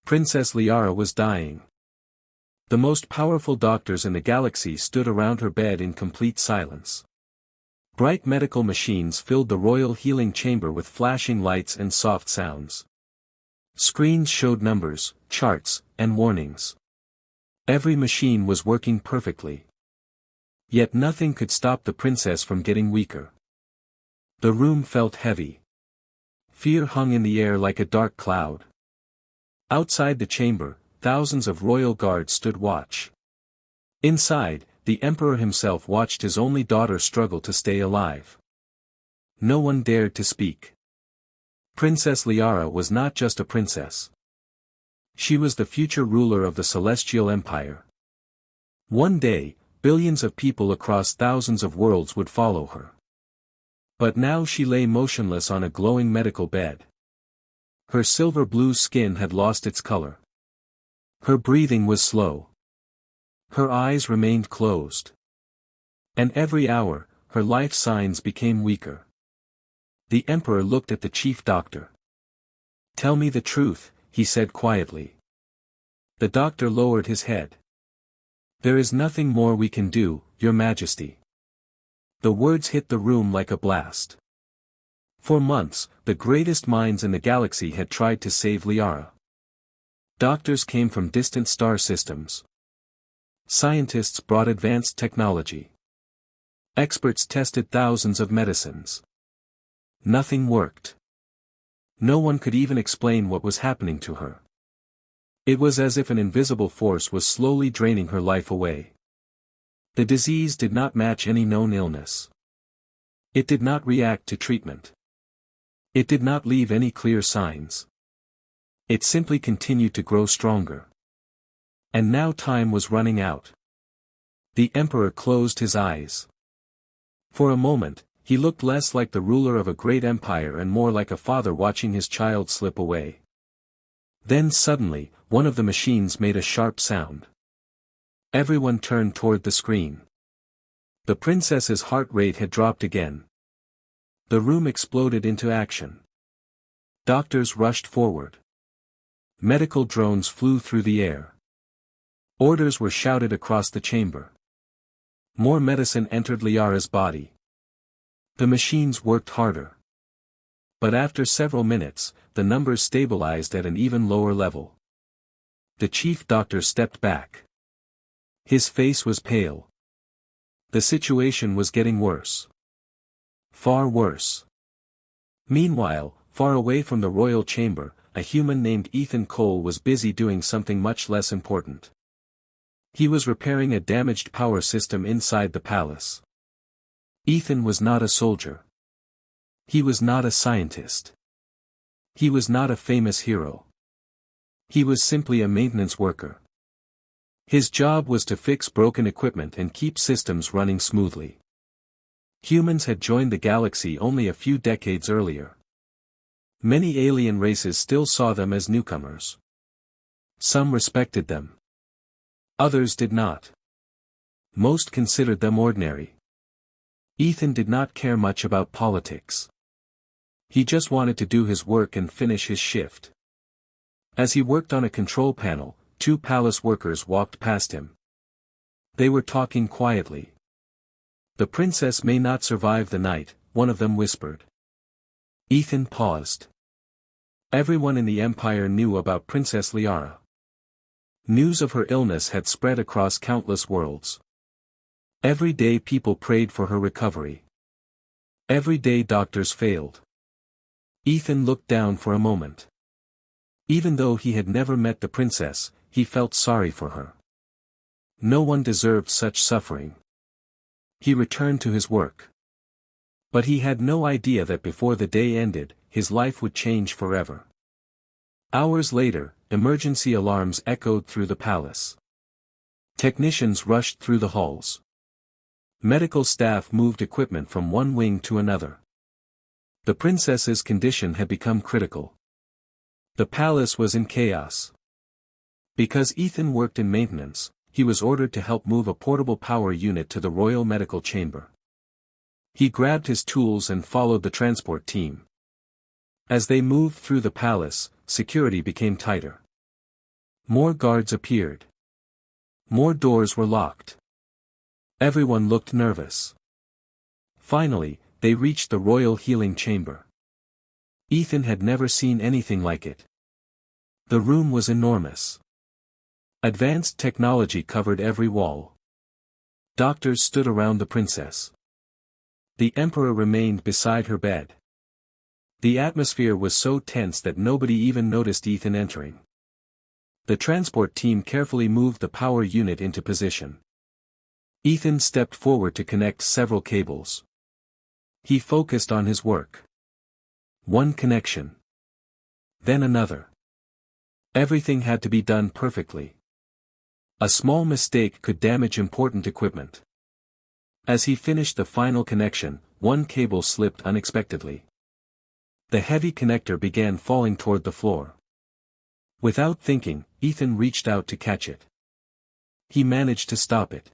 Princess Lyara was dying. The most powerful doctors in the galaxy stood around her bed in complete silence. Bright medical machines filled the royal healing chamber with flashing lights and soft sounds. Screens showed numbers, charts, and warnings. Every machine was working perfectly. Yet nothing could stop the princess from getting weaker. The room felt heavy. Fear hung in the air like a dark cloud. Outside the chamber, thousands of royal guards stood watch. Inside, the emperor himself watched his only daughter struggle to stay alive. No one dared to speak. Princess Lyara was not just a princess. She was the future ruler of the Celestial Empire. One day, billions of people across thousands of worlds would follow her. But now she lay motionless on a glowing medical bed. Her silver-blue skin had lost its color. Her breathing was slow. Her eyes remained closed. And every hour, her life signs became weaker. The emperor looked at the chief doctor. "Tell me the truth," he said quietly. The doctor lowered his head. "There is nothing more we can do, Your Majesty." The words hit the room like a blast. For months, the greatest minds in the galaxy had tried to save Lyara. Doctors came from distant star systems. Scientists brought advanced technology. Experts tested thousands of medicines. Nothing worked. No one could even explain what was happening to her. It was as if an invisible force was slowly draining her life away. The disease did not match any known illness. It did not react to treatment. It did not leave any clear signs. It simply continued to grow stronger. And now time was running out. The emperor closed his eyes. For a moment, he looked less like the ruler of a great empire and more like a father watching his child slip away. Then suddenly, one of the machines made a sharp sound. Everyone turned toward the screen. The princess's heart rate had dropped again. The room exploded into action. Doctors rushed forward. Medical drones flew through the air. Orders were shouted across the chamber. More medicine entered Lyara's body. The machines worked harder. But after several minutes, the numbers stabilized at an even lower level. The chief doctor stepped back. His face was pale. The situation was getting worse. Far worse. Meanwhile, far away from the royal chamber, a human named Ethan Cole was busy doing something much less important. He was repairing a damaged power system inside the palace. Ethan was not a soldier. He was not a scientist. He was not a famous hero. He was simply a maintenance worker. His job was to fix broken equipment and keep systems running smoothly. Humans had joined the galaxy only a few decades earlier. Many alien races still saw them as newcomers. Some respected them. Others did not. Most considered them ordinary. Ethan did not care much about politics. He just wanted to do his work and finish his shift. As he worked on a control panel, two palace workers walked past him. They were talking quietly. "The princess may not survive the night," one of them whispered. Ethan paused. Everyone in the empire knew about Princess Lyara. News of her illness had spread across countless worlds. Every day people prayed for her recovery. Every day doctors failed. Ethan looked down for a moment. Even though he had never met the princess, he felt sorry for her. No one deserved such suffering. He returned to his work. But he had no idea that before the day ended, his life would change forever. Hours later, emergency alarms echoed through the palace. Technicians rushed through the halls. Medical staff moved equipment from one wing to another. The princess's condition had become critical. The palace was in chaos. Because Ethan worked in maintenance, he was ordered to help move a portable power unit to the royal medical chamber. He grabbed his tools and followed the transport team. As they moved through the palace, security became tighter. More guards appeared. More doors were locked. Everyone looked nervous. Finally, they reached the royal healing chamber. Ethan had never seen anything like it. The room was enormous. Advanced technology covered every wall. Doctors stood around the princess. The emperor remained beside her bed. The atmosphere was so tense that nobody even noticed Ethan entering. The transport team carefully moved the power unit into position. Ethan stepped forward to connect several cables. He focused on his work. One connection. Then another. Everything had to be done perfectly. A small mistake could damage important equipment. As he finished the final connection, one cable slipped unexpectedly. The heavy connector began falling toward the floor. Without thinking, Ethan reached out to catch it. He managed to stop it.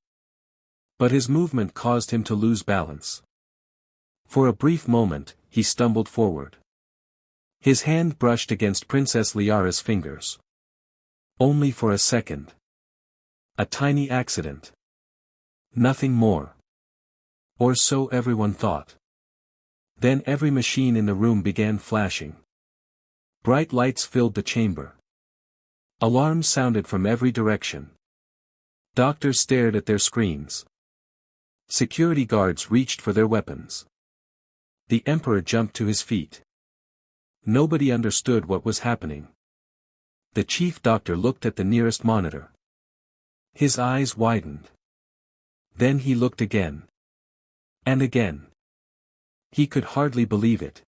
But his movement caused him to lose balance. For a brief moment, he stumbled forward. His hand brushed against Princess Lyara's fingers. Only for a second. A tiny accident. Nothing more. Or so everyone thought. Then every machine in the room began flashing. Bright lights filled the chamber. Alarms sounded from every direction. Doctors stared at their screens. Security guards reached for their weapons. The emperor jumped to his feet. Nobody understood what was happening. The chief doctor looked at the nearest monitor. His eyes widened. Then he looked again. And again. He could hardly believe it.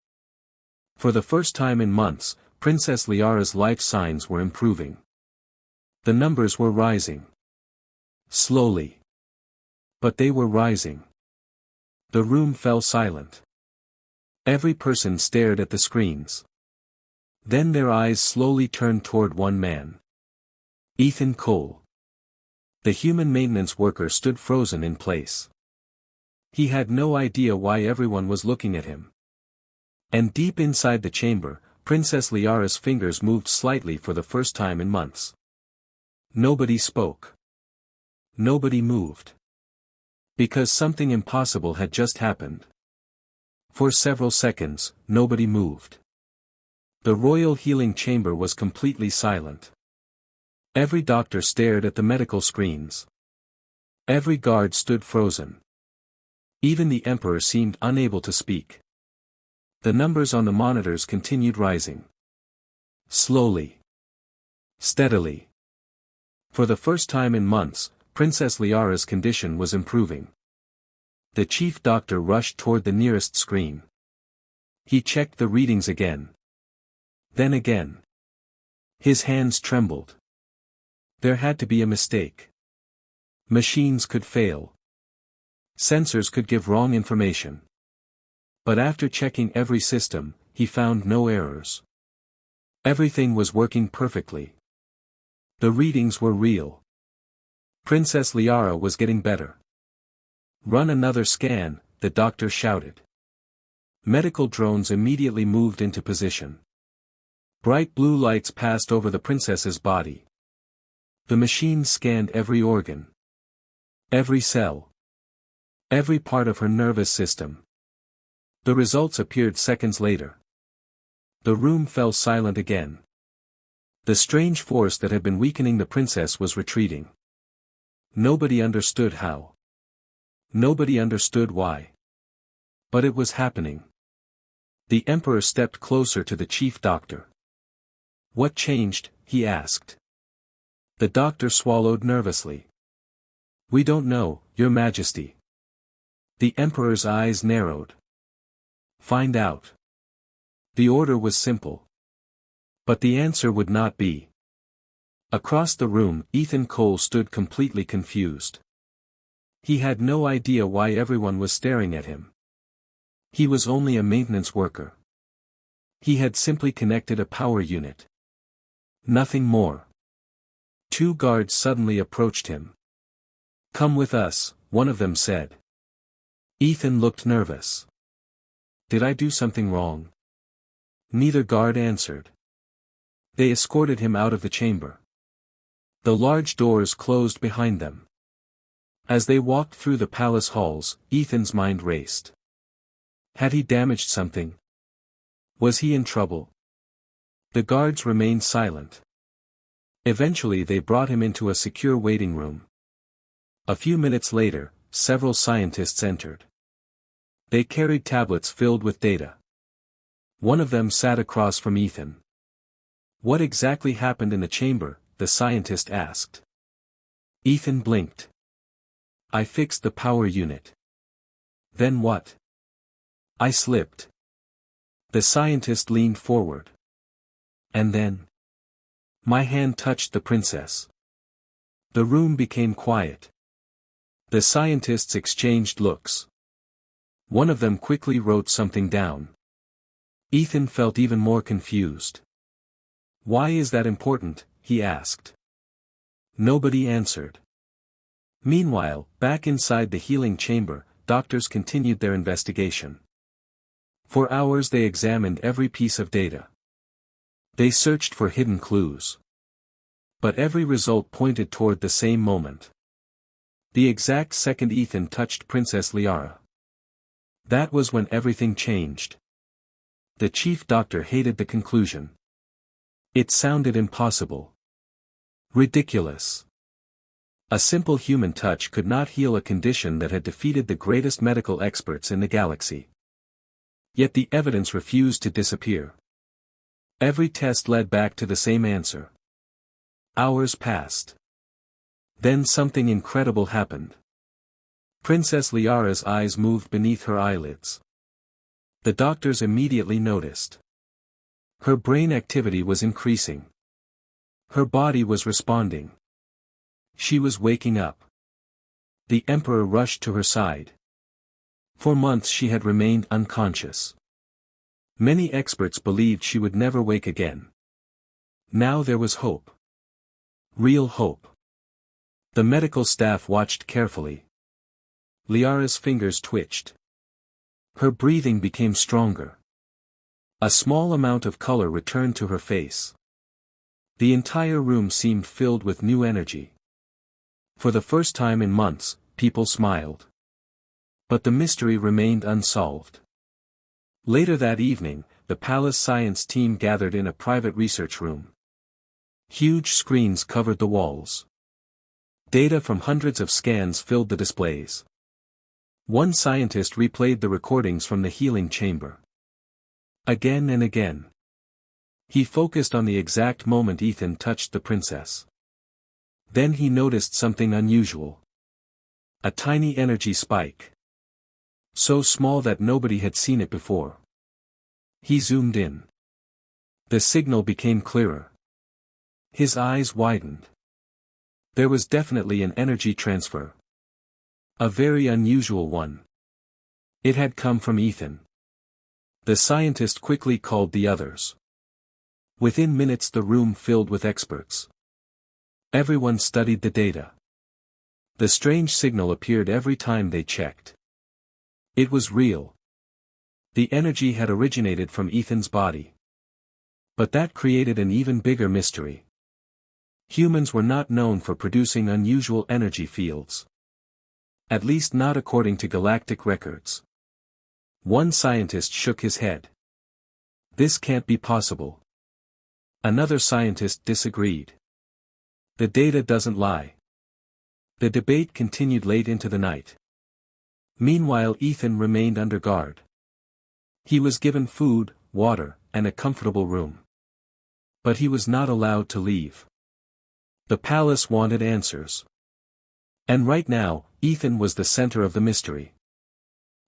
For the first time in months, Princess Lyara's life signs were improving. The numbers were rising. Slowly. But they were rising. The room fell silent. Every person stared at the screens. Then their eyes slowly turned toward one man. Ethan Cole. The human maintenance worker stood frozen in place. He had no idea why everyone was looking at him. And deep inside the chamber, Princess Lyara's fingers moved slightly for the first time in months. Nobody spoke. Nobody moved. Because something impossible had just happened. For several seconds, nobody moved. The royal healing chamber was completely silent. Every doctor stared at the medical screens. Every guard stood frozen. Even the emperor seemed unable to speak. The numbers on the monitors continued rising. Slowly. Steadily. For the first time in months, Princess Lyara's condition was improving. The chief doctor rushed toward the nearest screen. He checked the readings again. Then again. His hands trembled. There had to be a mistake. Machines could fail. Sensors could give wrong information. But after checking every system, he found no errors. Everything was working perfectly. The readings were real. Princess Lyara was getting better. Run another scan, the doctor shouted. Medical drones immediately moved into position. Bright blue lights passed over the princess's body. The machines scanned every organ. Every cell. Every part of her nervous system. The results appeared seconds later. The room fell silent again. The strange force that had been weakening the princess was retreating. Nobody understood how. Nobody understood why. But it was happening. The emperor stepped closer to the chief doctor. "What changed?" he asked. The doctor swallowed nervously. "We don't know, Your Majesty." The emperor's eyes narrowed. "Find out." The order was simple. But the answer would not be. Across the room, Ethan Cole stood completely confused. He had no idea why everyone was staring at him. He was only a maintenance worker. He had simply connected a power unit. Nothing more. Two guards suddenly approached him. "Come with us," one of them said. Ethan looked nervous. "Did I do something wrong?" Neither guard answered. They escorted him out of the chamber. The large doors closed behind them. As they walked through the palace halls, Ethan's mind raced. Had he damaged something? Was he in trouble? The guards remained silent. Eventually they brought him into a secure waiting room. A few minutes later, several scientists entered. They carried tablets filled with data. One of them sat across from Ethan. What exactly happened in the chamber? The scientist asked. Ethan blinked. I fixed the power unit. Then what? I slipped. The scientist leaned forward. And then? My hand touched the princess. The room became quiet. The scientists exchanged looks. One of them quickly wrote something down. Ethan felt even more confused. Why is that important? He asked. Nobody answered. Meanwhile, back inside the healing chamber, doctors continued their investigation. For hours they examined every piece of data. They searched for hidden clues. But every result pointed toward the same moment. The exact second Ethan touched Princess Lyara. That was when everything changed. The chief doctor hated the conclusion. It sounded impossible. Ridiculous. A simple human touch could not heal a condition that had defeated the greatest medical experts in the galaxy. Yet the evidence refused to disappear. Every test led back to the same answer. Hours passed. Then something incredible happened. Princess Lyara's eyes moved beneath her eyelids. The doctors immediately noticed. Her brain activity was increasing. Her body was responding. She was waking up. The emperor rushed to her side. For months she had remained unconscious. Many experts believed she would never wake again. Now there was hope. Real hope. The medical staff watched carefully. Lyara's fingers twitched. Her breathing became stronger. A small amount of color returned to her face. The entire room seemed filled with new energy. For the first time in months, people smiled. But the mystery remained unsolved. Later that evening, the palace science team gathered in a private research room. Huge screens covered the walls. Data from hundreds of scans filled the displays. One scientist replayed the recordings from the healing chamber. Again and again. He focused on the exact moment Ethan touched the princess. Then he noticed something unusual. A tiny energy spike. So small that nobody had seen it before. He zoomed in. The signal became clearer. His eyes widened. There was definitely an energy transfer. A very unusual one. It had come from Ethan. The scientist quickly called the others. Within minutes the room filled with experts. Everyone studied the data. The strange signal appeared every time they checked. It was real. The energy had originated from Ethan's body. But that created an even bigger mystery. Humans were not known for producing unusual energy fields. At least not according to galactic records. One scientist shook his head. This can't be possible. Another scientist disagreed. The data doesn't lie. The debate continued late into the night. Meanwhile Ethan remained under guard. He was given food, water, and a comfortable room. But he was not allowed to leave. The palace wanted answers. And right now, Ethan was the center of the mystery.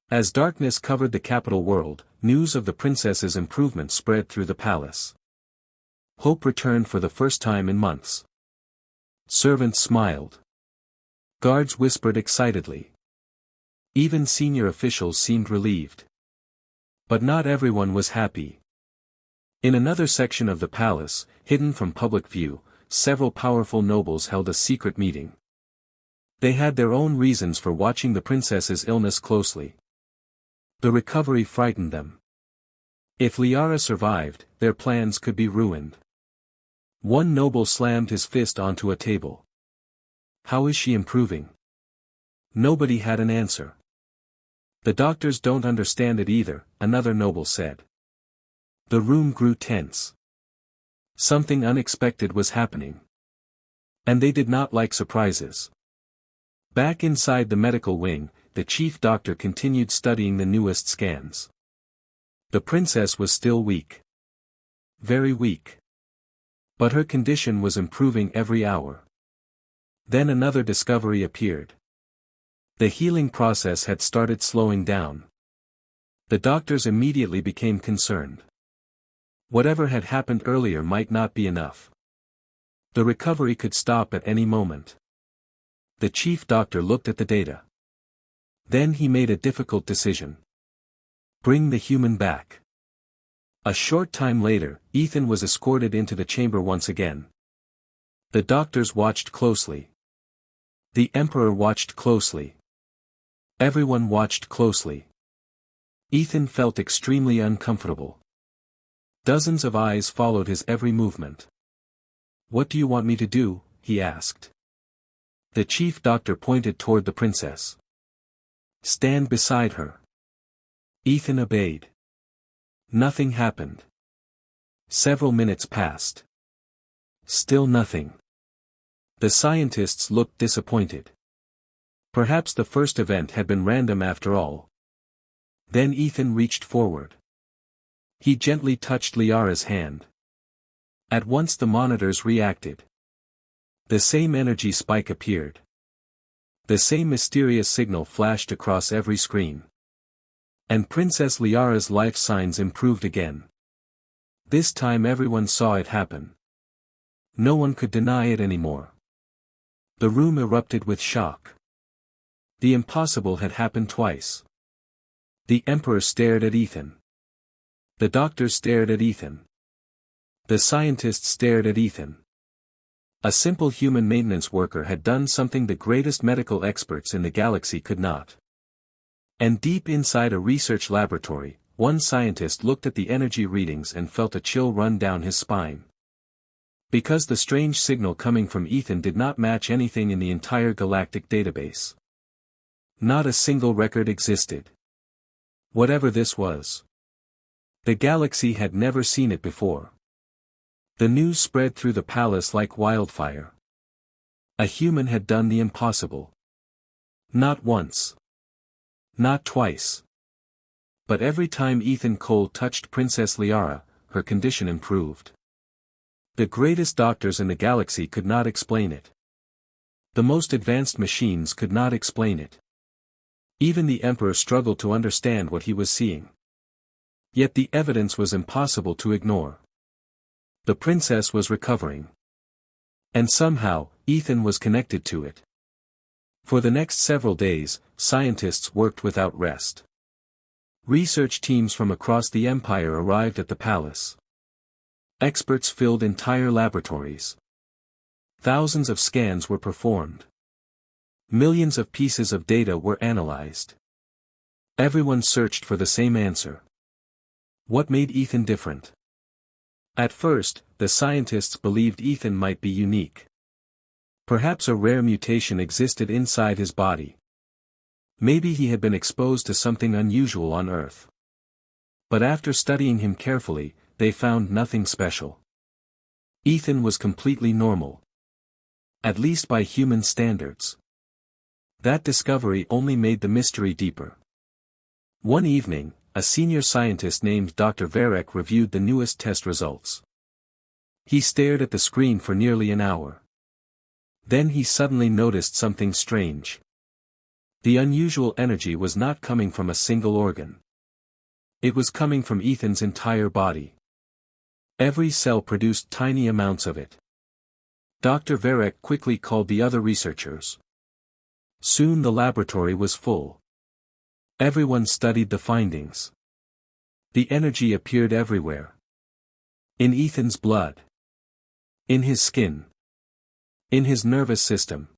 As darkness covered the capital world, news of the princess's improvement spread through the palace. Hope returned for the first time in months. Servants smiled. Guards whispered excitedly. Even senior officials seemed relieved. But not everyone was happy. In another section of the palace, hidden from public view, several powerful nobles held a secret meeting. They had their own reasons for watching the princess's illness closely. The recovery frightened them. If Lyara survived, their plans could be ruined. One noble slammed his fist onto a table. How is she improving? Nobody had an answer. The doctors don't understand it either, another noble said. The room grew tense. Something unexpected was happening. And they did not like surprises. Back inside the medical wing, the chief doctor continued studying the newest scans. The princess was still weak. Very weak. But her condition was improving every hour. Then another discovery appeared. The healing process had started slowing down. The doctors immediately became concerned. Whatever had happened earlier might not be enough. The recovery could stop at any moment. The chief doctor looked at the data. Then he made a difficult decision. Bring the human back. A short time later, Ethan was escorted into the chamber once again. The doctors watched closely. The emperor watched closely. Everyone watched closely. Ethan felt extremely uncomfortable. Dozens of eyes followed his every movement. What do you want me to do? He asked. The chief doctor pointed toward the princess. Stand beside her. Ethan obeyed. Nothing happened. Several minutes passed. Still nothing. The scientists looked disappointed. Perhaps the first event had been random after all. Then Ethan reached forward. He gently touched Lyara's hand. At once the monitors reacted. The same energy spike appeared. The same mysterious signal flashed across every screen. And Princess Lyara's life signs improved again. This time everyone saw it happen. No one could deny it anymore. The room erupted with shock. The impossible had happened twice. The emperor stared at Ethan. The doctors stared at Ethan. The scientists stared at Ethan. A simple human maintenance worker had done something the greatest medical experts in the galaxy could not. And deep inside a research laboratory, one scientist looked at the energy readings and felt a chill run down his spine. Because the strange signal coming from Ethan did not match anything in the entire galactic database. Not a single record existed. Whatever this was. The galaxy had never seen it before. The news spread through the palace like wildfire. A human had done the impossible. Not once. Not twice. But every time Ethan Cole touched Princess Lyara, her condition improved. The greatest doctors in the galaxy could not explain it. The most advanced machines could not explain it. Even the emperor struggled to understand what he was seeing. Yet the evidence was impossible to ignore. The princess was recovering. And somehow, Ethan was connected to it. For the next several days, scientists worked without rest. Research teams from across the empire arrived at the palace. Experts filled entire laboratories. Thousands of scans were performed. Millions of pieces of data were analyzed. Everyone searched for the same answer. What made Ethan different? At first, the scientists believed Ethan might be unique. Perhaps a rare mutation existed inside his body. Maybe he had been exposed to something unusual on Earth. But after studying him carefully, they found nothing special. Ethan was completely normal. At least by human standards. That discovery only made the mystery deeper. One evening, a senior scientist named Dr. Varek reviewed the newest test results. He stared at the screen for nearly an hour. Then he suddenly noticed something strange. The unusual energy was not coming from a single organ. It was coming from Ethan's entire body. Every cell produced tiny amounts of it. Dr. Varek quickly called the other researchers. Soon the laboratory was full. Everyone studied the findings. The energy appeared everywhere. In Ethan's blood. In his skin. In his nervous system.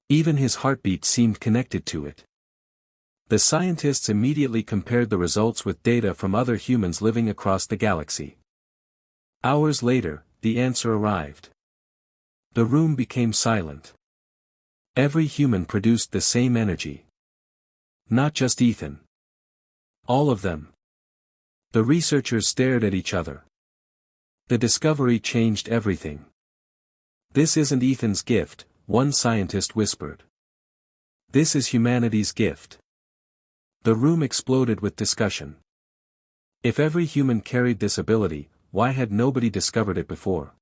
Even his heartbeat seemed connected to it. The scientists immediately compared the results with data from other humans living across the galaxy. Hours later, the answer arrived. The room became silent. Every human produced the same energy. Not just Ethan. All of them. The researchers stared at each other. The discovery changed everything. "This isn't Ethan's gift," one scientist whispered. "This is humanity's gift." The room exploded with discussion. If every human carried this ability, why had nobody discovered it before?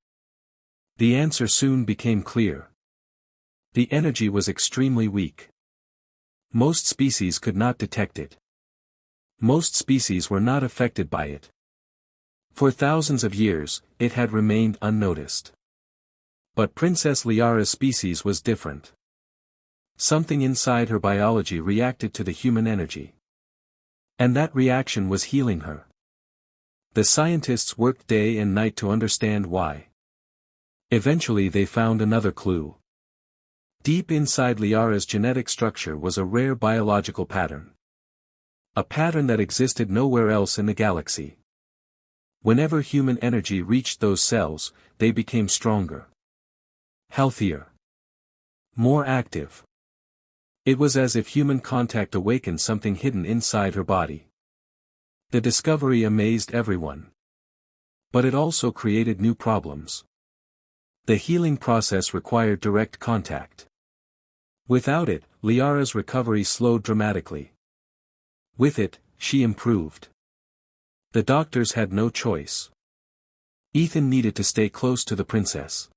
The answer soon became clear. The energy was extremely weak. Most species could not detect it. Most species were not affected by it. For thousands of years, it had remained unnoticed. But Princess Lyara's species was different. Something inside her biology reacted to the human energy. And that reaction was healing her. The scientists worked day and night to understand why. Eventually they found another clue. Deep inside Lyara's genetic structure was a rare biological pattern. A pattern that existed nowhere else in the galaxy. Whenever human energy reached those cells, they became stronger. Healthier. More active. It was as if human contact awakened something hidden inside her body. The discovery amazed everyone. But it also created new problems. The healing process required direct contact. Without it, Lyara's recovery slowed dramatically. With it, she improved. The doctors had no choice. Ethan needed to stay close to the princess.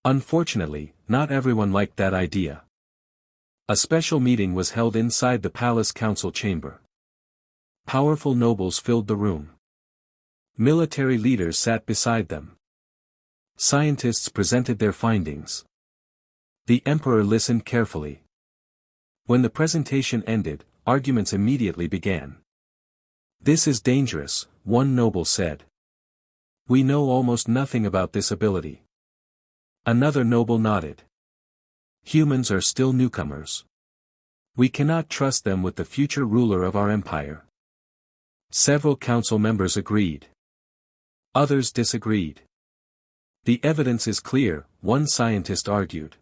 Unfortunately, not everyone liked that idea. A special meeting was held inside the palace council chamber. Powerful nobles filled the room. Military leaders sat beside them. Scientists presented their findings. The emperor listened carefully. When the presentation ended, arguments immediately began. "This is dangerous," one noble said. "We know almost nothing about this ability." Another noble nodded. "Humans are still newcomers. We cannot trust them with the future ruler of our empire." Several council members agreed. Others disagreed. "The evidence is clear," one scientist argued.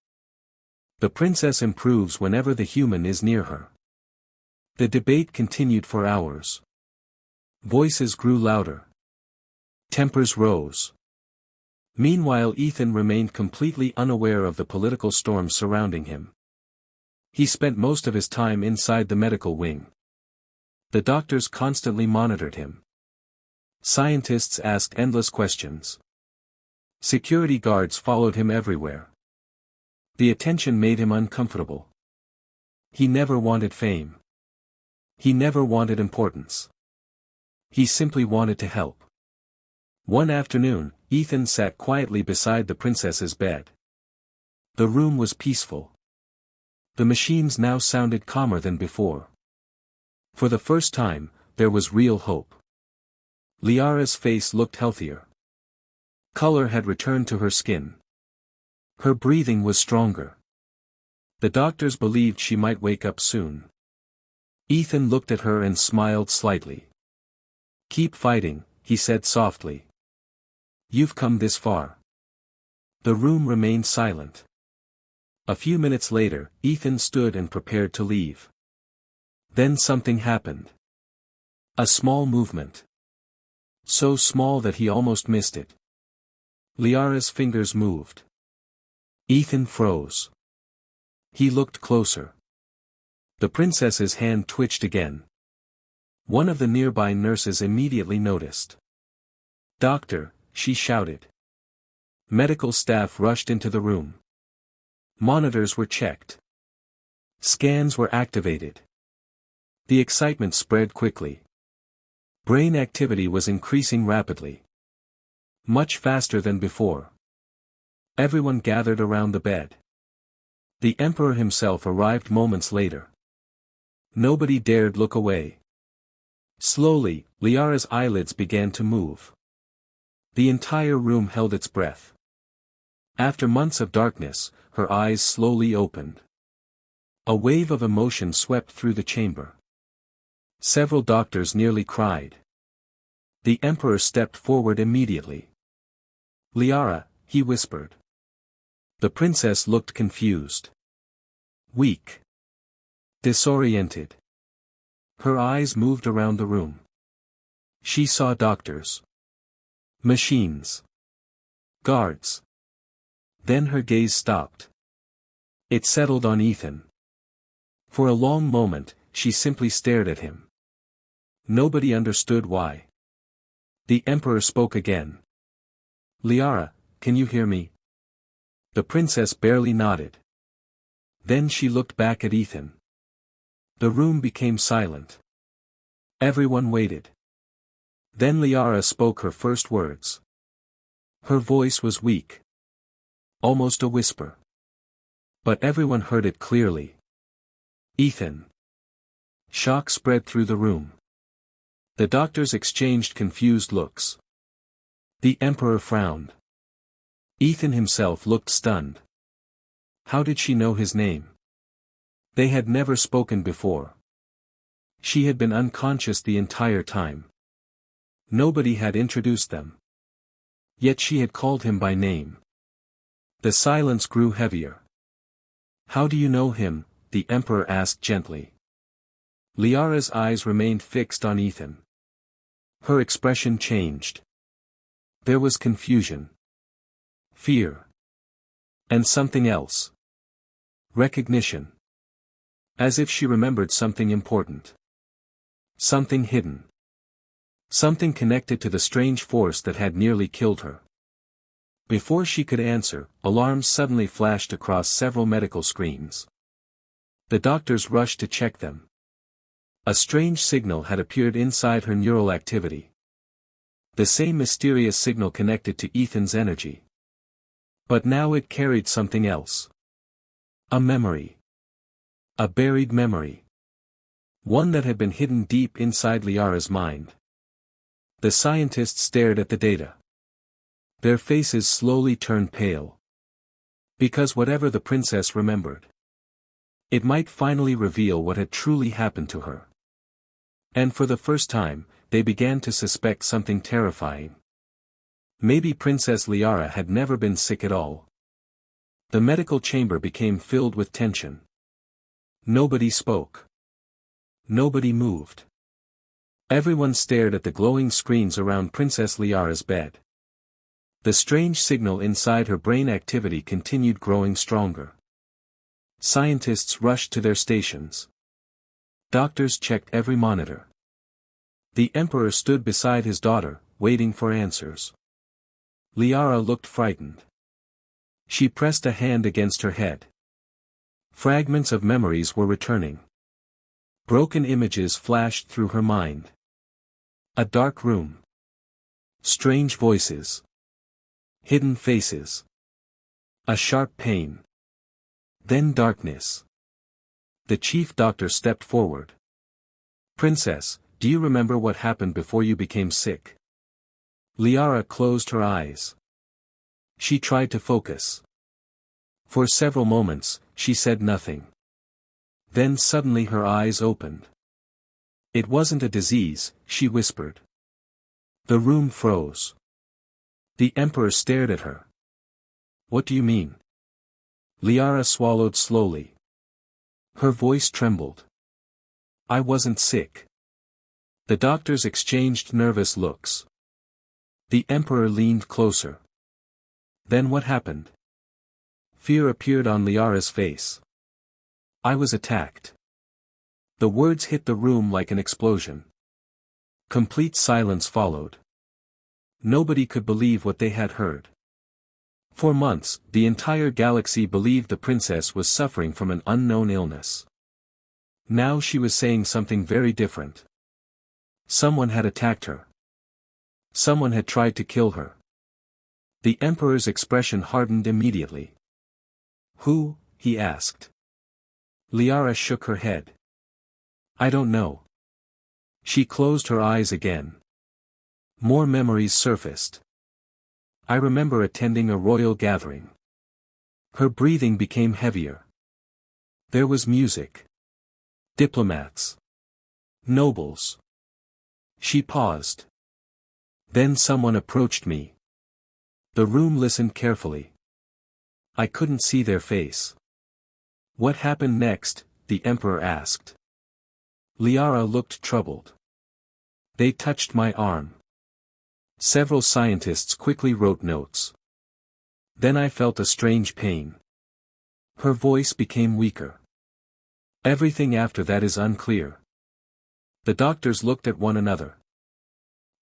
"The princess improves whenever the human is near her." The debate continued for hours. Voices grew louder. Tempers rose. Meanwhile, Ethan remained completely unaware of the political storm surrounding him. He spent most of his time inside the medical wing. The doctors constantly monitored him. Scientists asked endless questions. Security guards followed him everywhere. The attention made him uncomfortable. He never wanted fame. He never wanted importance. He simply wanted to help. One afternoon, Ethan sat quietly beside the princess's bed. The room was peaceful. The machines now sounded calmer than before. For the first time, there was real hope. Lyara's face looked healthier. Color had returned to her skin. Her breathing was stronger. The doctors believed she might wake up soon. Ethan looked at her and smiled slightly. "Keep fighting," he said softly. "You've come this far." The room remained silent. A few minutes later, Ethan stood and prepared to leave. Then something happened. A small movement. So small that he almost missed it. Lyara's fingers moved. Ethan froze. He looked closer. The princess's hand twitched again. One of the nearby nurses immediately noticed. "Doctor," she shouted. Medical staff rushed into the room. Monitors were checked. Scans were activated. The excitement spread quickly. Brain activity was increasing rapidly. Much faster than before. Everyone gathered around the bed. The emperor himself arrived moments later. Nobody dared look away. Slowly, Lyara's eyelids began to move. The entire room held its breath. After months of darkness, her eyes slowly opened. A wave of emotion swept through the chamber. Several doctors nearly cried. The emperor stepped forward immediately. Lyara, he whispered. The princess looked confused. Weak. Disoriented. Her eyes moved around the room. She saw doctors. Machines. Guards. Then her gaze stopped. It settled on Ethan. For a long moment, she simply stared at him. Nobody understood why. The Emperor spoke again. Lyara, can you hear me? The princess barely nodded. Then she looked back at Ethan. The room became silent. Everyone waited. Then Lyara spoke her first words. Her voice was weak. Almost a whisper. But everyone heard it clearly. Ethan. Shock spread through the room. The doctors exchanged confused looks. The Emperor frowned. Ethan himself looked stunned. How did she know his name? They had never spoken before. She had been unconscious the entire time. Nobody had introduced them. Yet she had called him by name. The silence grew heavier. How do you know him? The Emperor asked gently. Liara's eyes remained fixed on Ethan. Her expression changed. There was confusion. Fear. And something else. Recognition. As if she remembered something important. Something hidden. Something connected to the strange force that had nearly killed her. Before she could answer, alarms suddenly flashed across several medical screens. The doctors rushed to check them. A strange signal had appeared inside her neural activity. The same mysterious signal connected to Ethan's energy. But now it carried something else. A memory. A buried memory. One that had been hidden deep inside Liara's mind. The scientists stared at the data. Their faces slowly turned pale. Because whatever the princess remembered, it might finally reveal what had truly happened to her. And for the first time, they began to suspect something terrifying. Maybe Princess Lyara had never been sick at all. The medical chamber became filled with tension. Nobody spoke. Nobody moved. Everyone stared at the glowing screens around Princess Lyara's bed. The strange signal inside her brain activity continued growing stronger. Scientists rushed to their stations. Doctors checked every monitor. The Emperor stood beside his daughter, waiting for answers. Lyara looked frightened. She pressed a hand against her head. Fragments of memories were returning. Broken images flashed through her mind. A dark room. Strange voices. Hidden faces. A sharp pain. Then darkness. The chief doctor stepped forward. Princess, do you remember what happened before you became sick? Lyara closed her eyes. She tried to focus. For several moments, she said nothing. Then suddenly her eyes opened. It wasn't a disease, she whispered. The room froze. The Emperor stared at her. What do you mean? Lyara swallowed slowly. Her voice trembled. I wasn't sick. The doctors exchanged nervous looks. The Emperor leaned closer. Then what happened? Fear appeared on Liara's face. I was attacked. The words hit the room like an explosion. Complete silence followed. Nobody could believe what they had heard. For months, the entire galaxy believed the princess was suffering from an unknown illness. Now she was saying something very different. Someone had attacked her. Someone had tried to kill her. The Emperor's expression hardened immediately. Who? He asked. Lyara shook her head. I don't know. She closed her eyes again. More memories surfaced. I remember attending a royal gathering. Her breathing became heavier. There was music. Diplomats. Nobles. She paused. Then someone approached me. The room listened carefully. I couldn't see their face. What happened next? The Emperor asked. Lyara looked troubled. They touched my arm. Several scientists quickly wrote notes. Then I felt a strange pain. Her voice became weaker. Everything after that is unclear. The doctors looked at one another.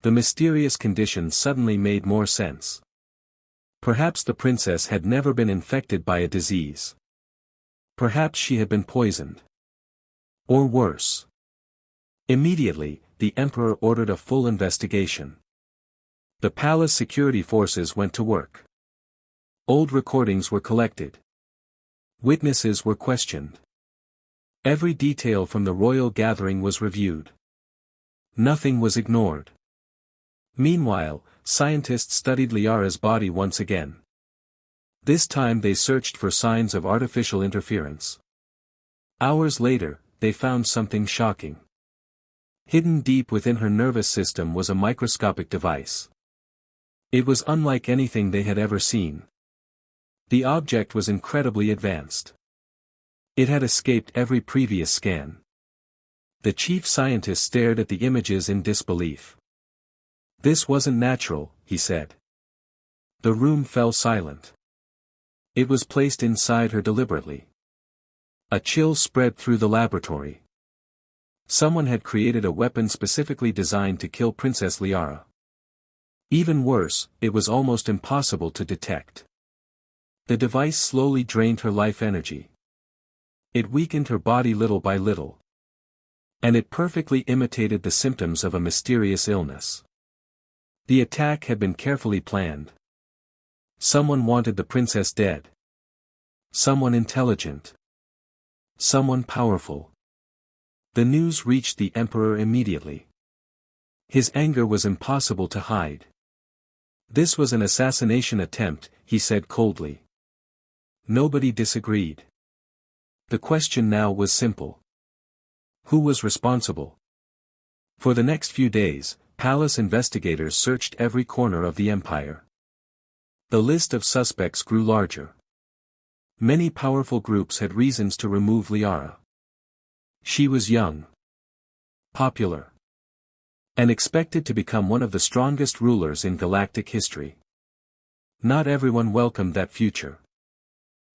The mysterious condition suddenly made more sense. Perhaps the princess had never been infected by a disease. Perhaps she had been poisoned. Or worse. Immediately, the Emperor ordered a full investigation. The palace security forces went to work. Old recordings were collected. Witnesses were questioned. Every detail from the royal gathering was reviewed. Nothing was ignored. Meanwhile, scientists studied Lyara's body once again. This time they searched for signs of artificial interference. Hours later, they found something shocking. Hidden deep within her nervous system was a microscopic device. It was unlike anything they had ever seen. The object was incredibly advanced. It had escaped every previous scan. The chief scientist stared at the images in disbelief. This wasn't natural, he said. The room fell silent. It was placed inside her deliberately. A chill spread through the laboratory. Someone had created a weapon specifically designed to kill Princess Lyara. Even worse, it was almost impossible to detect. The device slowly drained her life energy. It weakened her body little by little. And it perfectly imitated the symptoms of a mysterious illness. The attack had been carefully planned. Someone wanted the princess dead. Someone intelligent. Someone powerful. The news reached the Emperor immediately. His anger was impossible to hide. This was an assassination attempt, he said coldly. Nobody disagreed. The question now was simple. Who was responsible? For the next few days, palace investigators searched every corner of the empire. The list of suspects grew larger. Many powerful groups had reasons to remove Lyara. She was young, popular, and expected to become one of the strongest rulers in galactic history. Not everyone welcomed that future.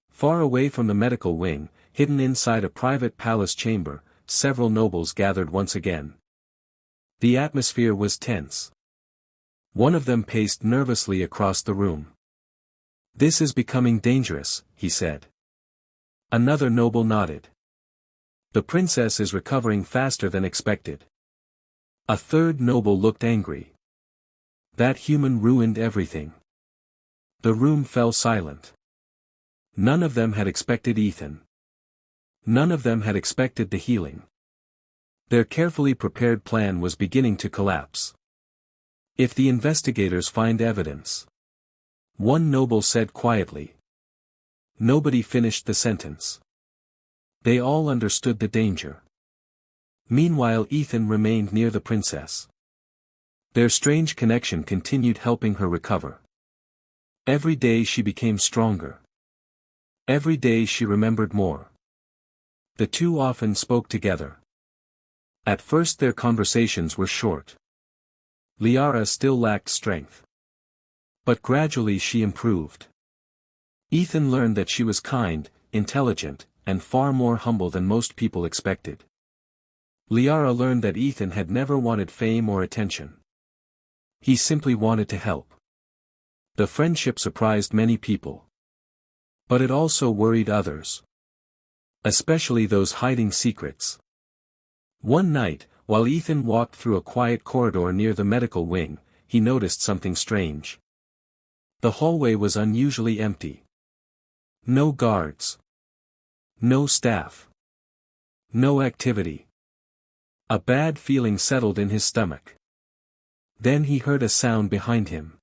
Far away from the medical wing, hidden inside a private palace chamber, several nobles gathered once again. The atmosphere was tense. One of them paced nervously across the room. "This is becoming dangerous," he said. Another noble nodded. "The princess is recovering faster than expected." A third noble looked angry. That human ruined everything. The room fell silent. None of them had expected Ethan. None of them had expected the healing. Their carefully prepared plan was beginning to collapse. If the investigators find evidence. One noble said quietly. Nobody finished the sentence. They all understood the danger. Meanwhile Ethan remained near the princess. Their strange connection continued helping her recover. Every day she became stronger. Every day she remembered more. The two often spoke together. At first their conversations were short. Lyara still lacked strength. But gradually she improved. Ethan learned that she was kind, intelligent, and far more humble than most people expected. Lyara learned that Ethan had never wanted fame or attention. He simply wanted to help. The friendship surprised many people. But it also worried others. Especially those hiding secrets. One night, while Ethan walked through a quiet corridor near the medical wing, he noticed something strange. The hallway was unusually empty. No guards. No staff. No activity. A bad feeling settled in his stomach. Then he heard a sound behind him.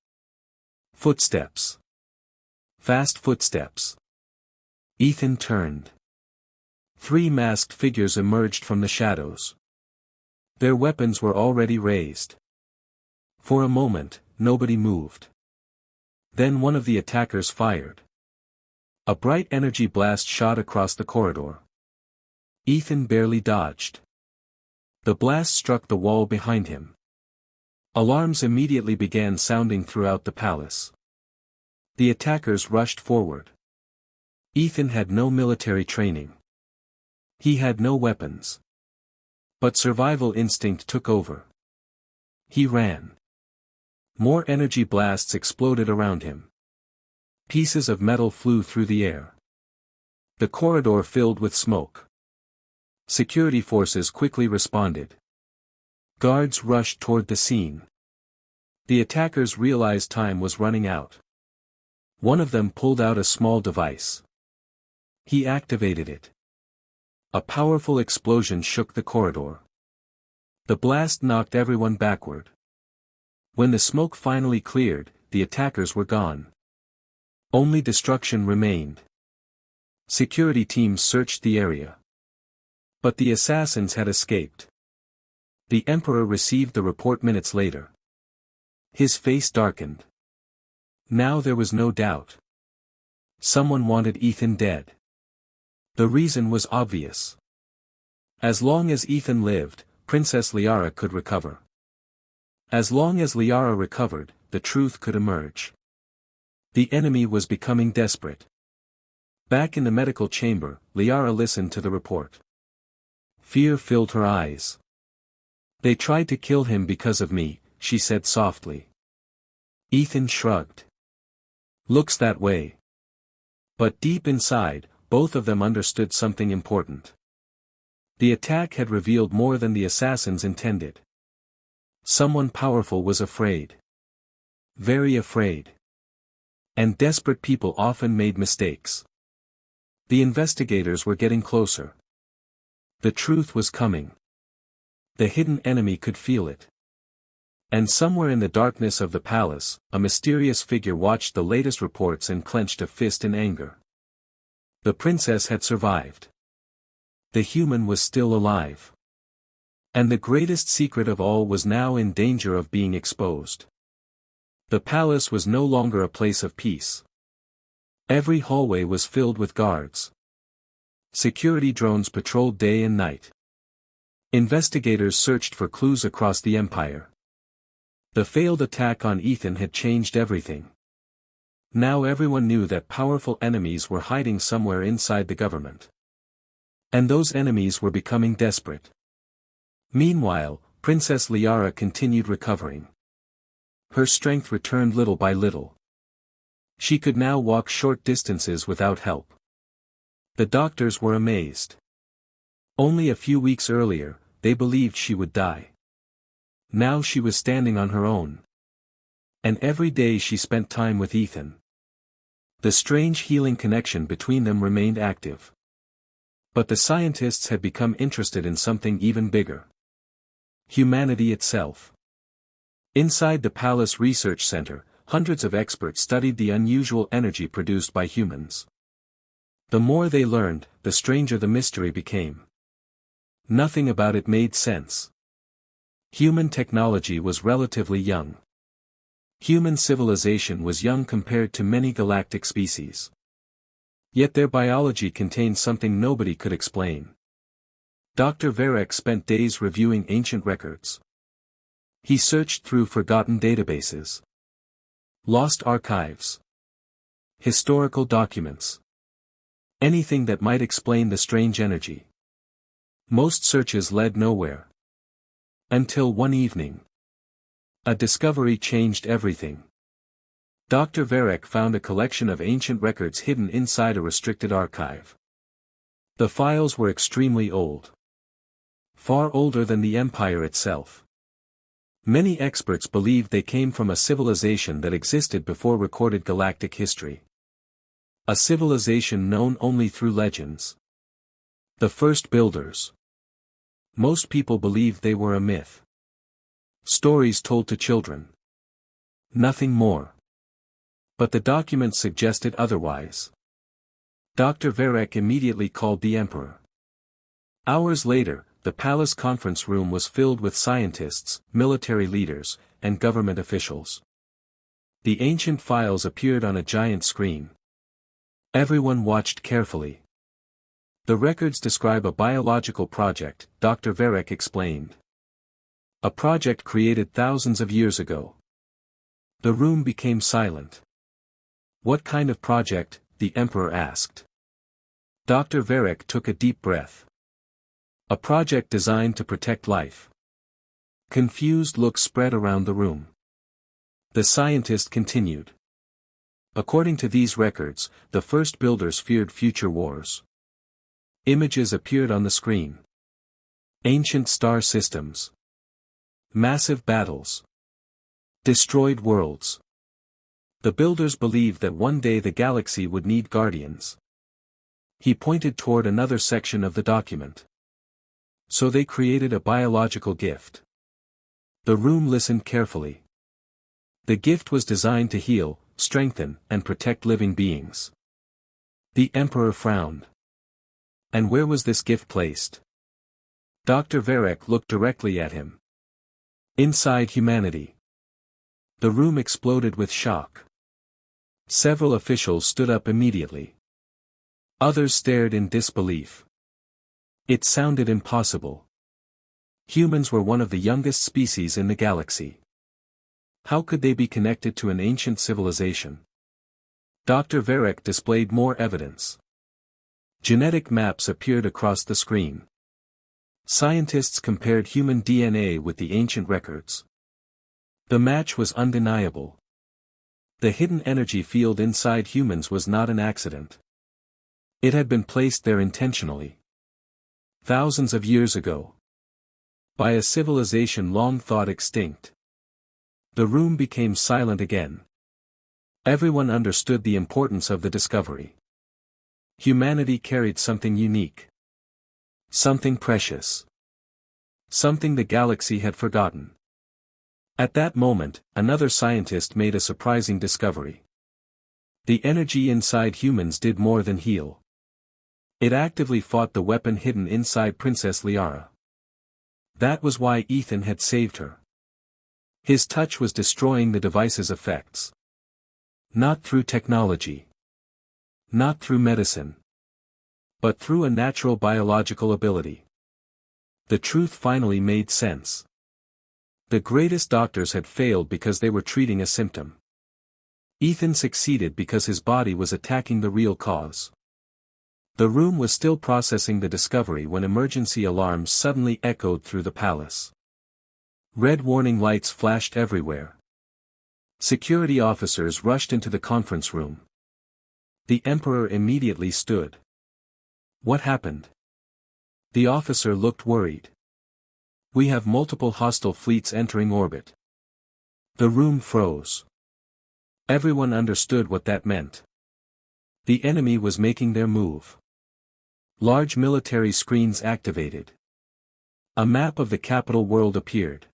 Footsteps. Fast footsteps. Ethan turned. 3 masked figures emerged from the shadows. Their weapons were already raised. For a moment, nobody moved. Then one of the attackers fired. A bright energy blast shot across the corridor. Ethan barely dodged. The blast struck the wall behind him. Alarms immediately began sounding throughout the palace. The attackers rushed forward. Ethan had no military training. He had no weapons. But survival instinct took over. He ran. More energy blasts exploded around him. Pieces of metal flew through the air. The corridor filled with smoke. Security forces quickly responded. Guards rushed toward the scene. The attackers realized time was running out. One of them pulled out a small device. He activated it. A powerful explosion shook the corridor. The blast knocked everyone backward. When the smoke finally cleared, the attackers were gone. Only destruction remained. Security teams searched the area. But the assassins had escaped. The Emperor received the report minutes later. His face darkened. Now there was no doubt. Someone wanted Ethan dead. The reason was obvious. As long as Ethan lived, Princess Lyara could recover. As long as Lyara recovered, the truth could emerge. The enemy was becoming desperate. Back in the medical chamber, Lyara listened to the report. Fear filled her eyes. They tried to kill him because of me, she said softly. Ethan shrugged. Looks that way. But deep inside, both of them understood something important. The attack had revealed more than the assassins intended. Someone powerful was afraid. Very afraid. And desperate people often made mistakes. The investigators were getting closer. The truth was coming. The hidden enemy could feel it. And somewhere in the darkness of the palace, a mysterious figure watched the latest reports and clenched a fist in anger. The princess had survived. The human was still alive. And the greatest secret of all was now in danger of being exposed. The palace was no longer a place of peace. Every hallway was filled with guards. Security drones patrolled day and night. Investigators searched for clues across the empire. The failed attack on Ethan had changed everything. Now everyone knew that powerful enemies were hiding somewhere inside the government. And those enemies were becoming desperate. Meanwhile, Princess Lyara continued recovering. Her strength returned little by little. She could now walk short distances without help. The doctors were amazed. Only a few weeks earlier, they believed she would die. Now she was standing on her own. And every day she spent time with Ethan. The strange healing connection between them remained active. But the scientists had become interested in something even bigger. Humanity itself. Inside the Palace Research Center, hundreds of experts studied the unusual energy produced by humans. The more they learned, the stranger the mystery became. Nothing about it made sense. Human technology was relatively young. Human civilization was young compared to many galactic species. Yet their biology contained something nobody could explain. Dr. Varek spent days reviewing ancient records. He searched through forgotten databases. Lost archives. Historical documents. Anything that might explain the strange energy. Most searches led nowhere. Until one evening. A discovery changed everything. Dr. Varek found a collection of ancient records hidden inside a restricted archive. The files were extremely old. Far older than the empire itself. Many experts believed they came from a civilization that existed before recorded galactic history. A civilization known only through legends. The first builders. Most people believed they were a myth. Stories told to children. Nothing more. But the documents suggested otherwise. Dr. Varek immediately called the emperor. Hours later, the palace conference room was filled with scientists, military leaders, and government officials. The ancient files appeared on a giant screen. Everyone watched carefully. The records describe a biological project, Dr. Varek explained. A project created thousands of years ago. The room became silent. What kind of project? The Emperor asked. Dr. Varek took a deep breath. A project designed to protect life. Confused looks spread around the room. The scientist continued. According to these records, the first builders feared future wars. Images appeared on the screen. Ancient star systems. Massive battles. Destroyed worlds. The builders believed that one day the galaxy would need guardians. He pointed toward another section of the document. So they created a biological gift. The room listened carefully. The gift was designed to heal, strengthen, and protect living beings. The Emperor frowned. And where was this gift placed? Dr. Varek looked directly at him. Inside humanity. The room exploded with shock. Several officials stood up immediately. Others stared in disbelief. It sounded impossible. Humans were one of the youngest species in the galaxy. How could they be connected to an ancient civilization? Dr. Varek displayed more evidence. Genetic maps appeared across the screen. Scientists compared human DNA with the ancient records. The match was undeniable. The hidden energy field inside humans was not an accident. It had been placed there intentionally. Thousands of years ago. By a civilization long thought extinct. The room became silent again. Everyone understood the importance of the discovery. Humanity carried something unique. Something precious. Something the galaxy had forgotten. At that moment, another scientist made a surprising discovery. The energy inside humans did more than heal. It actively fought the weapon hidden inside Princess Lyara. That was why Ethan had saved her. His touch was destroying the device's effects. Not through technology. Not through medicine. But through a natural biological ability. The truth finally made sense. The greatest doctors had failed because they were treating a symptom. Ethan succeeded because his body was attacking the real cause. The room was still processing the discovery when emergency alarms suddenly echoed through the palace. Red warning lights flashed everywhere. Security officers rushed into the conference room. The Emperor immediately stood. What happened? The officer looked worried. We have multiple hostile fleets entering orbit. The room froze. Everyone understood what that meant. The enemy was making their move. Large military screens activated. A map of the capital world appeared.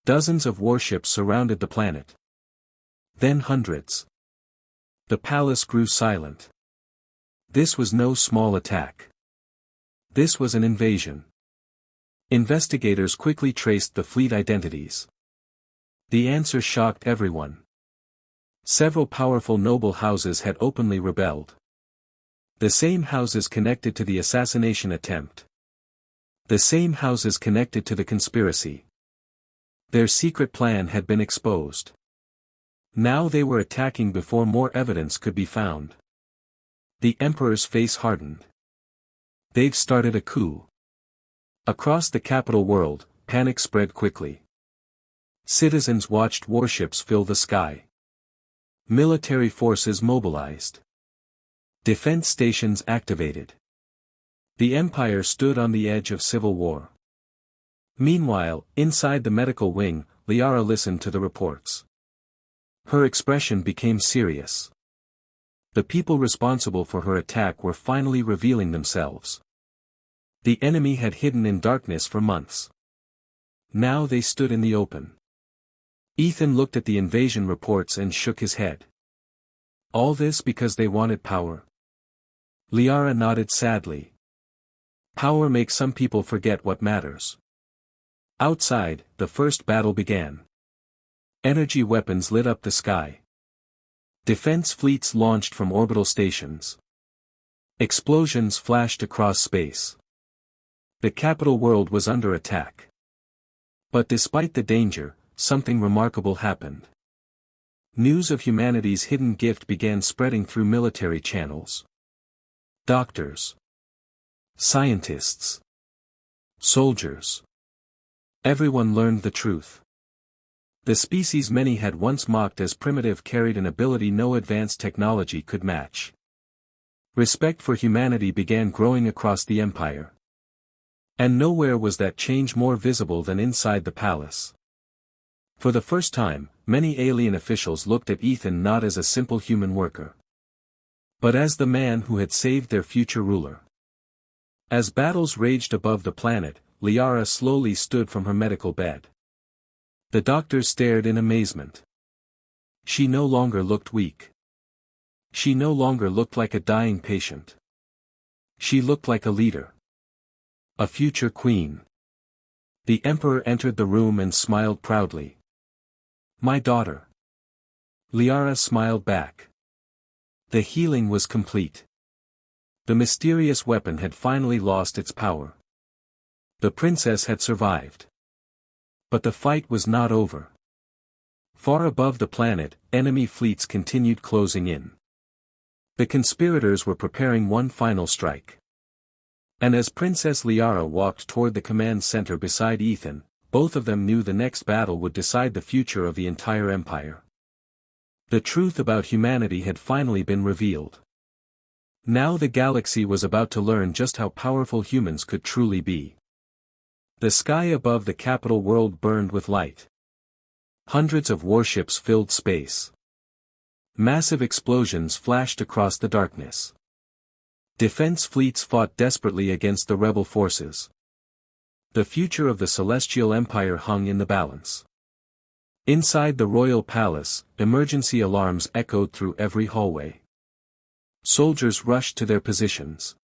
Dozens of warships surrounded the planet. Then hundreds. The palace grew silent. This was no small attack. This was an invasion. Investigators quickly traced the fleet identities. The answer shocked everyone. Several powerful noble houses had openly rebelled. The same houses connected to the assassination attempt. The same houses connected to the conspiracy. Their secret plan had been exposed. Now they were attacking before more evidence could be found. The Emperor's face hardened. They've started a coup. Across the capital world, panic spread quickly. Citizens watched warships fill the sky. Military forces mobilized. Defense stations activated. The Empire stood on the edge of civil war. Meanwhile, inside the medical wing, Lyara listened to the reports. Her expression became serious. The people responsible for her attack were finally revealing themselves. The enemy had hidden in darkness for months. Now they stood in the open. Ethan looked at the invasion reports and shook his head. All this because they wanted power. Lyara nodded sadly. Power makes some people forget what matters. Outside, the first battle began. Energy weapons lit up the sky. Defense fleets launched from orbital stations. Explosions flashed across space. The capital world was under attack. But despite the danger, something remarkable happened. News of humanity's hidden gift began spreading through military channels. Doctors, scientists, soldiers. Everyone learned the truth. The species many had once mocked as primitive carried an ability no advanced technology could match. Respect for humanity began growing across the empire. And nowhere was that change more visible than inside the palace. For the first time, many alien officials looked at Ethan not as a simple human worker, but as the man who had saved their future ruler. As battles raged above the planet, Lyara slowly stood from her medical bed. The doctors stared in amazement. She no longer looked weak. She no longer looked like a dying patient. She looked like a leader. A future queen. The emperor entered the room and smiled proudly. "My daughter." Lyara smiled back. The healing was complete. The mysterious weapon had finally lost its power. The princess had survived. But the fight was not over. Far above the planet, enemy fleets continued closing in. The conspirators were preparing one final strike. And as Princess Lyara walked toward the command center beside Ethan, both of them knew the next battle would decide the future of the entire empire. The truth about humanity had finally been revealed. Now the galaxy was about to learn just how powerful humans could truly be. The sky above the capital world burned with light. Hundreds of warships filled space. Massive explosions flashed across the darkness. Defense fleets fought desperately against the rebel forces. The future of the Celestial Empire hung in the balance. Inside the royal palace, emergency alarms echoed through every hallway. Soldiers rushed to their positions.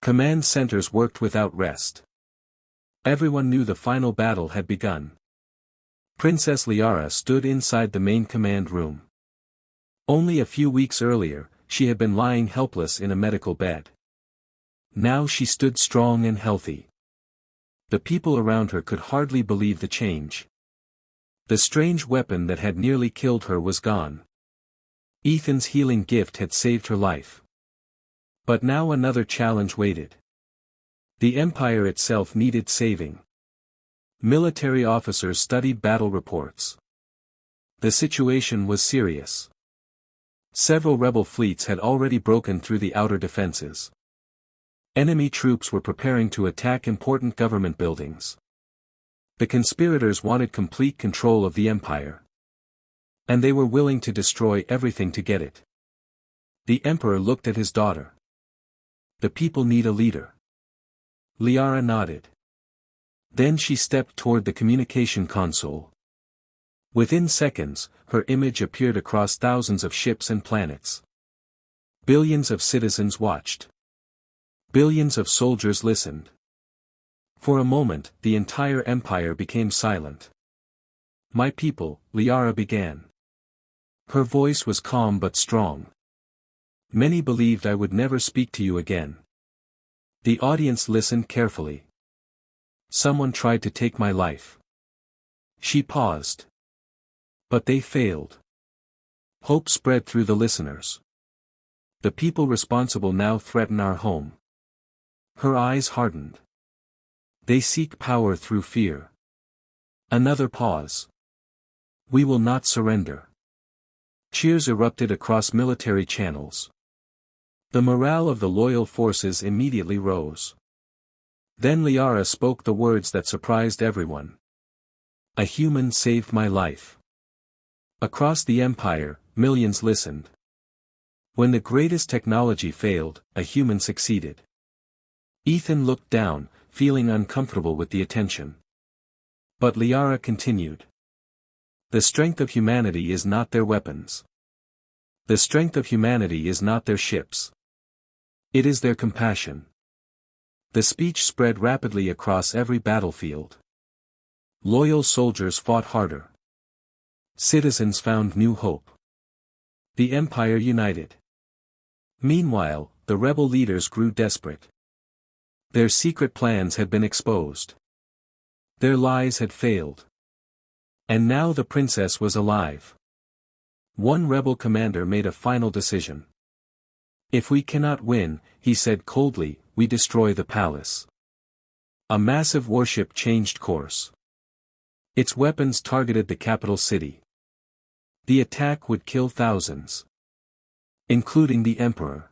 Command centers worked without rest. Everyone knew the final battle had begun. Princess Lyara stood inside the main command room. Only a few weeks earlier, she had been lying helpless in a medical bed. Now she stood strong and healthy. The people around her could hardly believe the change. The strange weapon that had nearly killed her was gone. Ethan's healing gift had saved her life. But now another challenge waited. The empire itself needed saving. Military officers studied battle reports. The situation was serious. Several rebel fleets had already broken through the outer defenses. Enemy troops were preparing to attack important government buildings. The conspirators wanted complete control of the empire. And they were willing to destroy everything to get it. The emperor looked at his daughter. "The people need a leader." Lyara nodded. Then she stepped toward the communication console. Within seconds, her image appeared across thousands of ships and planets. Billions of citizens watched. Billions of soldiers listened. For a moment, the entire empire became silent. "My people," Lyara began. Her voice was calm but strong. "Many believed I would never speak to you again." The audience listened carefully. "Someone tried to take my life." She paused. "But they failed." Hope spread through the listeners. "The people responsible now threaten our home." Her eyes hardened. "They seek power through fear." Another pause. "We will not surrender." Cheers erupted across military channels. The morale of the loyal forces immediately rose. Then Lyara spoke the words that surprised everyone. "A human saved my life." Across the empire, millions listened. When the greatest technology failed, a human succeeded. Ethan looked down, feeling uncomfortable with the attention. But Lyara continued. "The strength of humanity is not their weapons. The strength of humanity is not their ships. It is their compassion." The speech spread rapidly across every battlefield. Loyal soldiers fought harder. Citizens found new hope. The empire united. Meanwhile, the rebel leaders grew desperate. Their secret plans had been exposed. Their lies had failed. And now the princess was alive. One rebel commander made a final decision. If we cannot win, he said coldly, we destroy the palace. A massive warship changed course. Its weapons targeted the capital city. The attack would kill thousands. Including the emperor.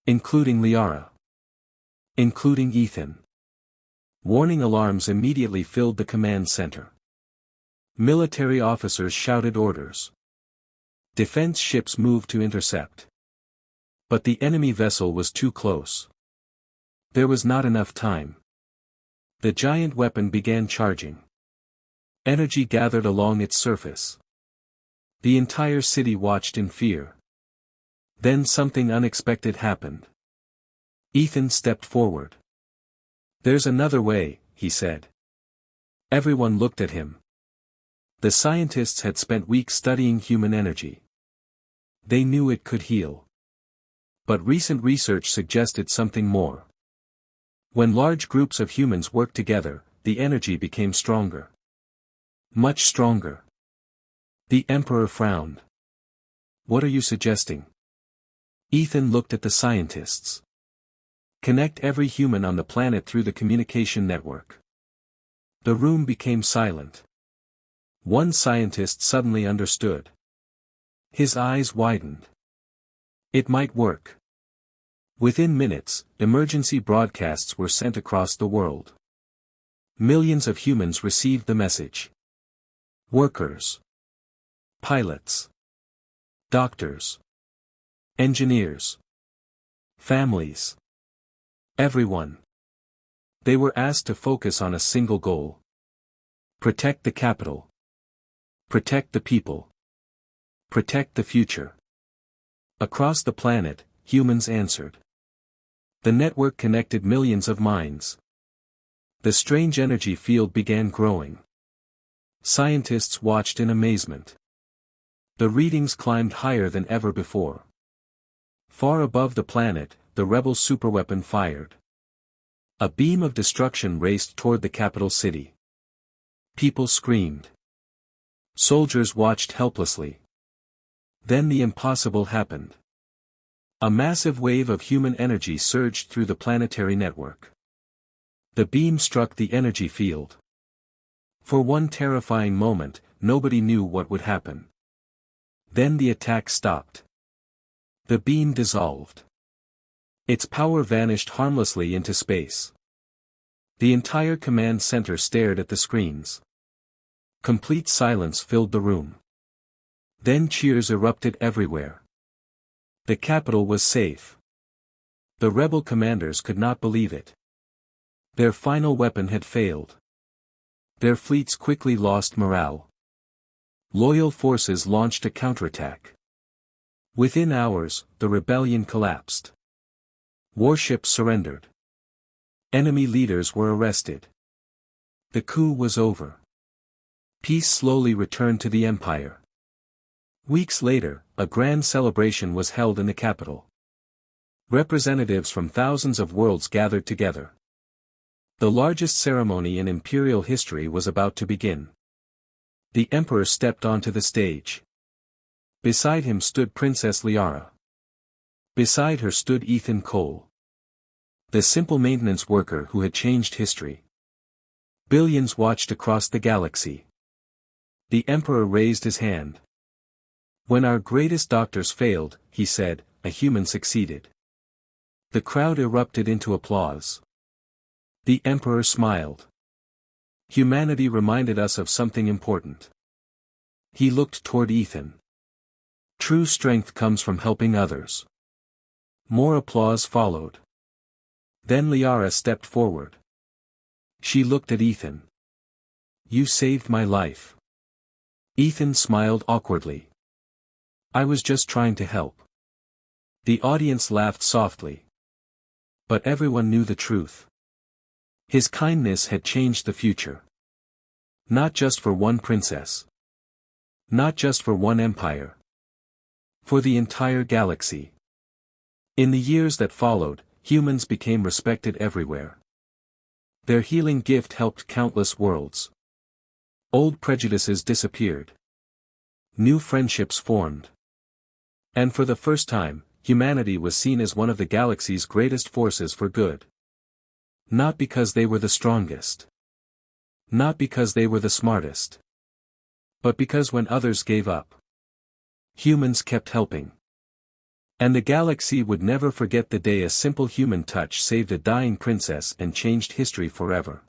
Including Lyara. Including Ethan. Warning alarms immediately filled the command center. Military officers shouted orders. Defense ships moved to intercept. But the enemy vessel was too close. There was not enough time. The giant weapon began charging. Energy gathered along its surface. The entire city watched in fear. Then something unexpected happened. Ethan stepped forward. There's another way, he said. Everyone looked at him. The scientists had spent weeks studying human energy. They knew it could heal. But recent research suggested something more. When large groups of humans worked together, the energy became stronger. Much stronger. The emperor frowned. What are you suggesting? Ethan looked at the scientists. Connect every human on the planet through the communication network. The room became silent. One scientist suddenly understood. His eyes widened. It might work. Within minutes, emergency broadcasts were sent across the world. Millions of humans received the message. Workers. Pilots. Doctors. Engineers. Families. Everyone. They were asked to focus on a single goal. Protect the capital. Protect the people. Protect the future. Across the planet, humans answered. The network connected millions of minds. The strange energy field began growing. Scientists watched in amazement. The readings climbed higher than ever before. Far above the planet, the rebel superweapon fired. A beam of destruction raced toward the capital city. People screamed. Soldiers watched helplessly. Then the impossible happened. A massive wave of human energy surged through the planetary network. The beam struck the energy field. For one terrifying moment, nobody knew what would happen. Then the attack stopped. The beam dissolved. Its power vanished harmlessly into space. The entire command center stared at the screens. Complete silence filled the room. Then cheers erupted everywhere. The capital was safe. The rebel commanders could not believe it. Their final weapon had failed. Their fleets quickly lost morale. Loyal forces launched a counterattack. Within hours, the rebellion collapsed. Warships surrendered. Enemy leaders were arrested. The coup was over. Peace slowly returned to the empire. Weeks later, a grand celebration was held in the capital. Representatives from thousands of worlds gathered together. The largest ceremony in imperial history was about to begin. The emperor stepped onto the stage. Beside him stood Princess Lyara. Beside her stood Ethan Cole. The simple maintenance worker who had changed history. Billions watched across the galaxy. The emperor raised his hand. When our greatest doctors failed, he said, a human succeeded. The crowd erupted into applause. The emperor smiled. Humanity reminded us of something important. He looked toward Ethan. True strength comes from helping others. More applause followed. Then Lyara stepped forward. She looked at Ethan. You saved my life. Ethan smiled awkwardly. I was just trying to help. The audience laughed softly. But everyone knew the truth. His kindness had changed the future. Not just for one princess. Not just for one empire. For the entire galaxy. In the years that followed, humans became respected everywhere. Their healing gift helped countless worlds. Old prejudices disappeared. New friendships formed. And for the first time, humanity was seen as one of the galaxy's greatest forces for good. Not because they were the strongest. Not because they were the smartest. But because when others gave up, humans kept helping. And the galaxy would never forget the day a simple human touch saved a dying princess and changed history forever.